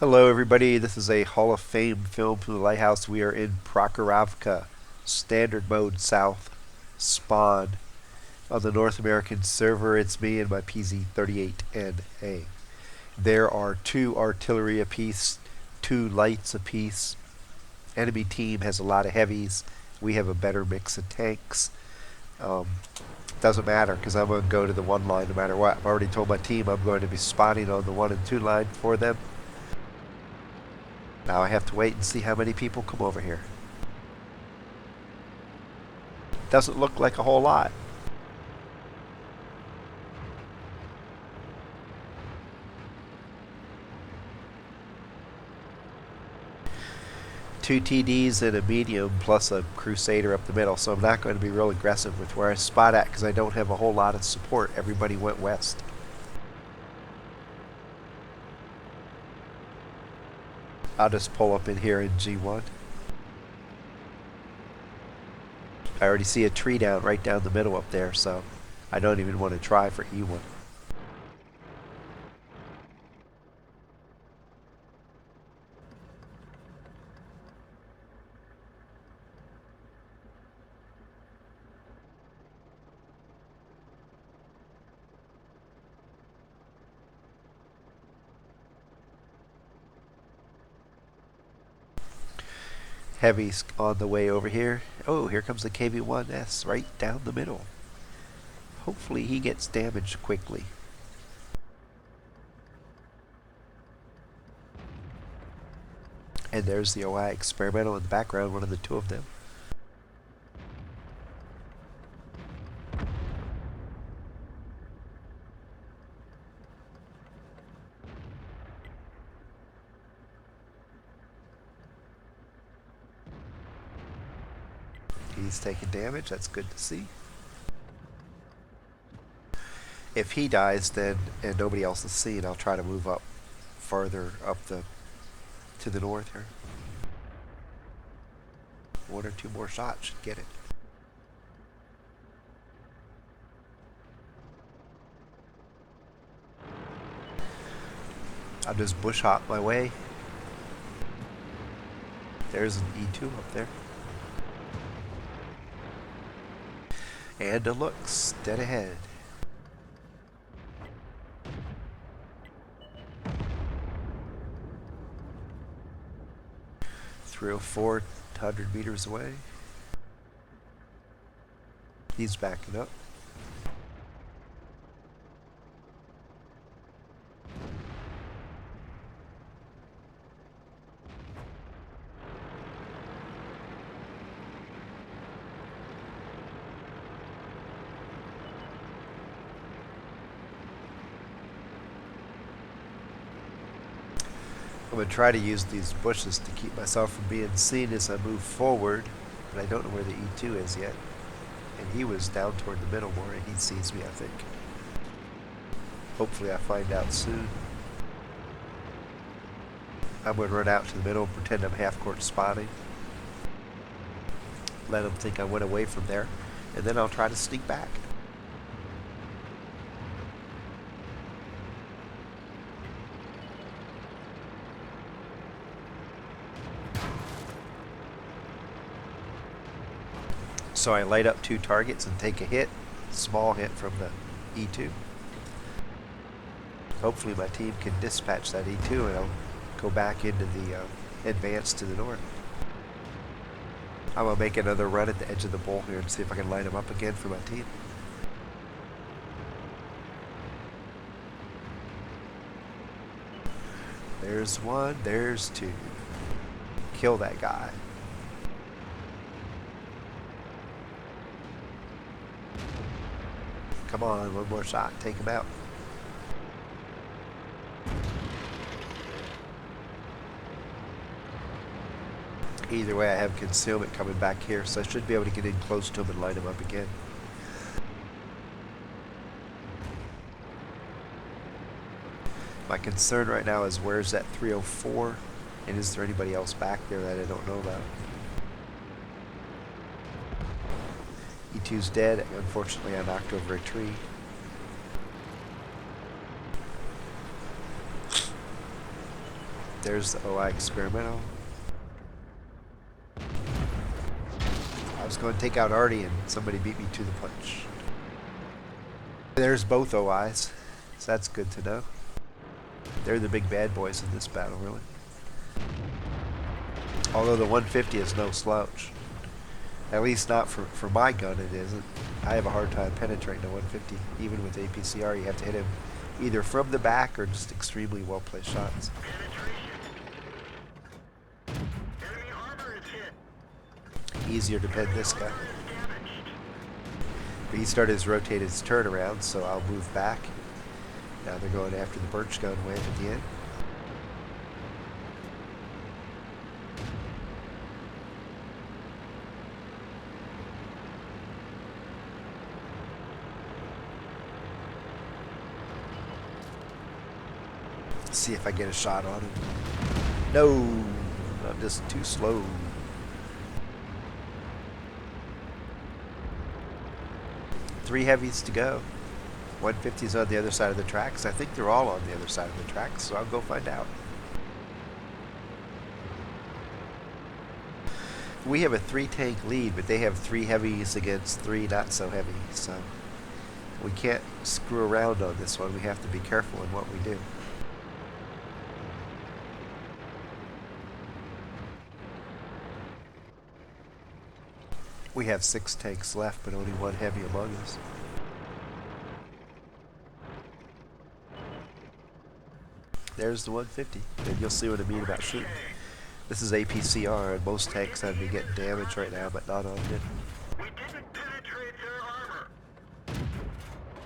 Hello, everybody. This is a Hall of Fame film from the Lighthouse. We are in Prokhorovka, Standard Mode South, Spawn. On the North American server, it's me and my Pz38nA. There are 2 artillery apiece, 2 lights apiece. Enemy team has a lot of heavies. We have a better mix of tanks. Um, doesn't matter because I'm going to go to the 1 line no matter what. I've already told my team I'm going to be spotting on the 1 and 2 line for them. Now I have to wait and see how many people come over here. Doesn't look like a whole lot. Two TDs and a medium plus a Crusader up the middle, so I'm not going to be real aggressive with where I spot at because I don't have a whole lot of support. Everybody went west. I'll just pull up in here in G1. I already see a tree right down the middle up there, so I don't even want to try for E1. Heavy's on the way over here. Oh, here comes the KV-1S right down the middle. Hopefully he gets damaged quickly. And there's the OI experimental in the background, one of the 2 of them. He's taking damage, that's good to see. If he dies then, and nobody else is seen, I'll try to move up farther up to the north here. 1 or 2 more shots should get it. I'll just bush hop my way. There's an E2 up there. And a looks dead ahead. Through 400 meters away. He's backing up. I'm going to try to use these bushes to keep myself from being seen as I move forward, but I don't know where the E2 is yet. And he was down toward the middle more, and he sees me, I think. Hopefully I find out soon. I'm going to run out to the middle and pretend I'm half-court spotting. Let him think I went away from there, and then I'll try to sneak back. So I light up 2 targets and take a hit, small hit from the E2. Hopefully my team can dispatch that E2 and I'll go back into the advance to the north. I'm going to make another run at the edge of the bowl here and see if I can line them up again for my team. There's 1, there's 2. Kill that guy. Come on, 1 more shot, take him out. Either way, I have concealment coming back here, so I should be able to get in close to him and line him up again. My concern right now is where's that 304, and is there anybody else back there that I don't know about? E2's dead. Unfortunately, I knocked over a tree. There's the OI experimental. I was going to take out Artie and somebody beat me to the punch. There's both OIs, so that's good to know. They're the big bad boys in this battle, really. Although the 150 is no slouch. At least not for my gun it isn't. I have a hard time penetrating the 150. Even with APCR, you have to hit him either from the back or just extremely well-placed shots. Easier to pen this guy. But he started his rotated his turn around, so I'll move back. Now they're going after the birch gun wave at the end. Let's see if I get a shot on him. No, I'm just too slow. Three heavies to go. 150's on the other side of the tracks. I think they're all on the other side of the tracks, so I'll go find out. We have a 3-tank lead, but they have 3 heavies against 3 not so heavy, so we can't screw around on this one. We have to be careful in what we do. We have 6 tanks left, but only 1 heavy among us. There's the 150, and you'll see what I mean about shooting. This is APCR, and most tanks have me getting damage right now, but not on it. We didn't penetrate their armor.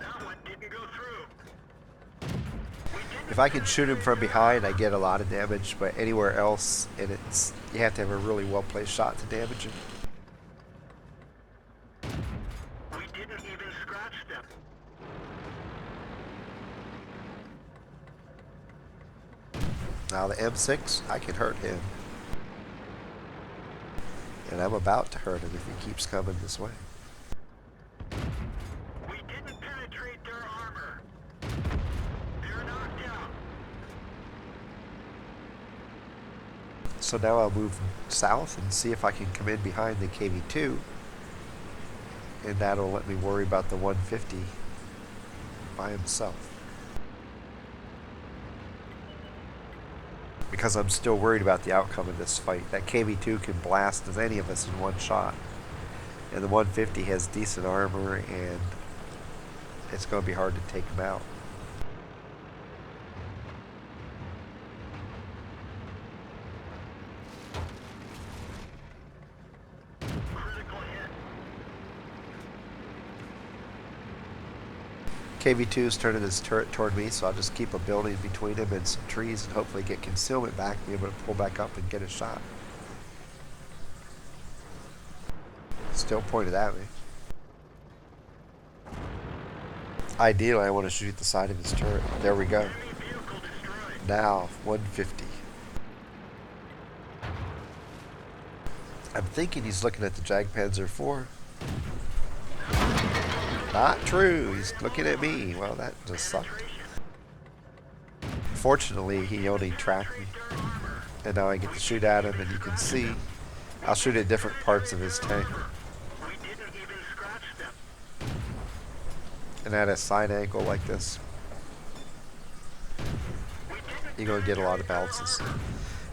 That one didn't go through. If I can shoot him from behind, I get a lot of damage, but anywhere else, and you have to have a really well-placed shot to damage him. We didn't even scratch them. Now the M6, I can hurt him. And I'm about to hurt him if he keeps coming this way. We didn't penetrate their armor. They're knocked out. So now I'll move south and see if I can come in behind the KV2. And that'll let me worry about the 150 by himself. Because I'm still worried about the outcome of this fight. That KV2 can blast as any of us in one shot. And the 150 has decent armor, and it's going to be hard to take him out. Critical hit. KV2's turning his turret toward me, so I'll just keep a building between him and some trees and hopefully get concealment back and be able to pull back up and get a shot. Still pointed at me. Ideally, I want to shoot the side of his turret. There we go. Enemy vehicle destroyed. Now, 150. I'm thinking he's looking at the Jagdpanzer IV. Not true. He's looking at me. Well, that just sucked. Fortunately, he only tracked me. And now I get to shoot at him, and you can see I'll shoot at different parts of his tank. We didn't even scratch them. And at a side angle like this, you're going to get a lot of bounces.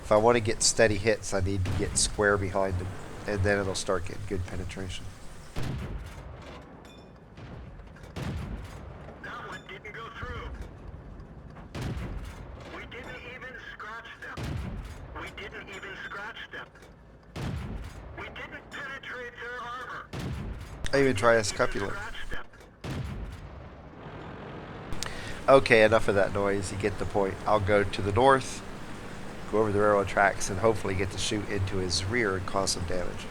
If I want to get steady hits, I need to get square behind him, and then it'll start getting good penetration. That one didn't go through. We didn't even scratch them. We didn't even scratch them. We didn't penetrate their armor. I even try a scupular. Scratch them. Okay, enough of that noise. You get the point. I'll go to the north, go over the railroad tracks, and hopefully get to shoot into his rear and cause some damage.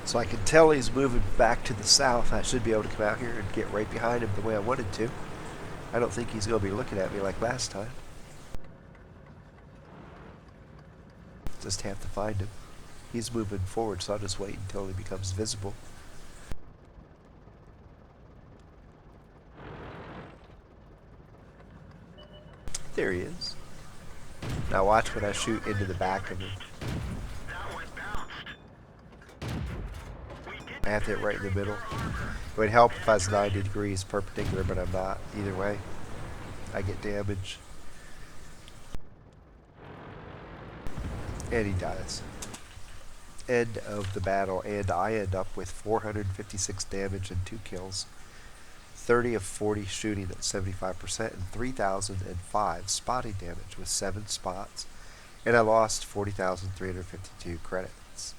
So I can tell he's moving back to the south. I should be able to come out here and get right behind him the way I wanted to. I don't think he's going to be looking at me like last time. Just have to find him. He's moving forward, so I'll just wait until he becomes visible. There he is. Now watch when I shoot into the back of him. That one bounced. I have to hit right in the middle. It would help if I was 90 degrees perpendicular, but I'm not. Either way, I get damage. And he dies. End of the battle, and I end up with 456 damage and 2 kills. 30 of 40 shooting at 75% and 3,005 spotting damage with 7 spots, and I lost 40,352 credits.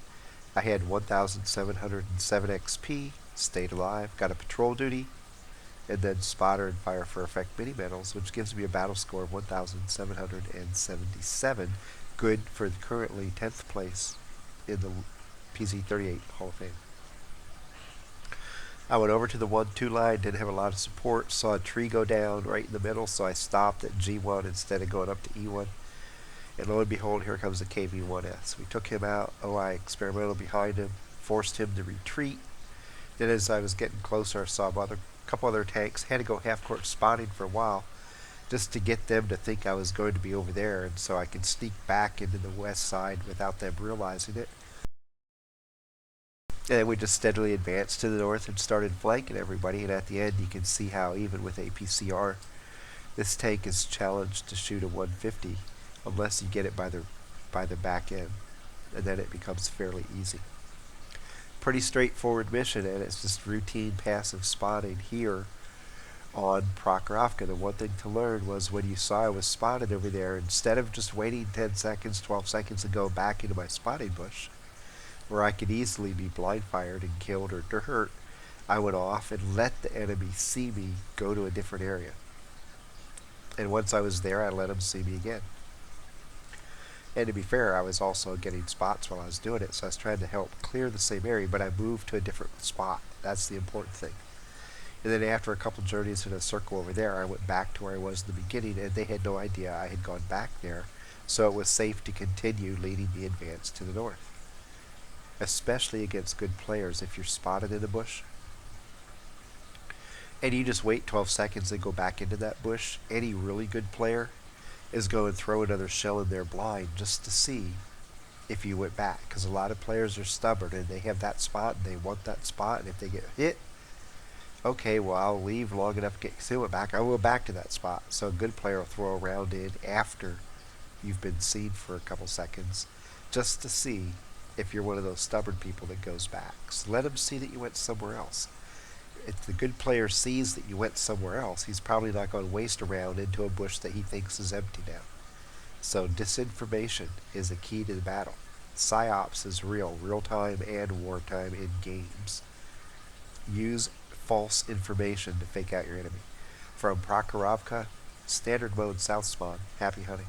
I had 1,707 XP, stayed alive, got a patrol duty, and then spotter and fire for effect mini medals, which gives me a battle score of 1,777, good for currently 10th place in the Pz38 Hall of Fame. I went over to the 1-2 line, didn't have a lot of support, saw a tree go down right in the middle, so I stopped at G1 instead of going up to E1. And lo and behold, here comes the KV-1S. We took him out, OI experimental behind him, forced him to retreat. Then as I was getting closer, I saw a couple other tanks, had to go half-court spotting for a while, just to get them to think I was going to be over there, and so I could sneak back into the west side without them realizing it. And we just steadily advanced to the north and started flanking everybody, and at the end you can see how even with APCR, this tank is challenged to shoot a 150 unless you get it by the back end, and then it becomes fairly easy. Pretty straightforward mission, and it's just routine passive spotting here on Prokhorovka. The one thing to learn was when you saw I was spotted over there, instead of just waiting 10 seconds, 12 seconds to go back into my spotting bush, where I could easily be blind fired and killed or hurt, I went off and let the enemy see me go to a different area. And once I was there, I let them see me again. And to be fair, I was also getting spots while I was doing it, so I was trying to help clear the same area, but I moved to a different spot. That's the important thing. And then after a couple journeys in a circle over there, I went back to where I was in the beginning, and they had no idea I had gone back there, so it was safe to continue leading the advance to the north. Especially against good players. If you're spotted in a bush and you just wait 12 seconds and go back into that bush, any really good player is going to throw another shell in their blind just to see if you went back, because a lot of players are stubborn and they have that spot and they want that spot, and if they get hit, okay, well, I'll leave long enough to get Suet back, I will go back to that spot. So a good player will throw a round in after you've been seen for a couple seconds just to see if you're one of those stubborn people that goes back. So let him see that you went somewhere else. If the good player sees that you went somewhere else, he's probably not going to waste a round into a bush that he thinks is empty now. So disinformation is a key to the battle. PsyOps is real-time and wartime in games. Use false information to fake out your enemy. From Prokhorovka, standard mode south spawn. Happy hunting.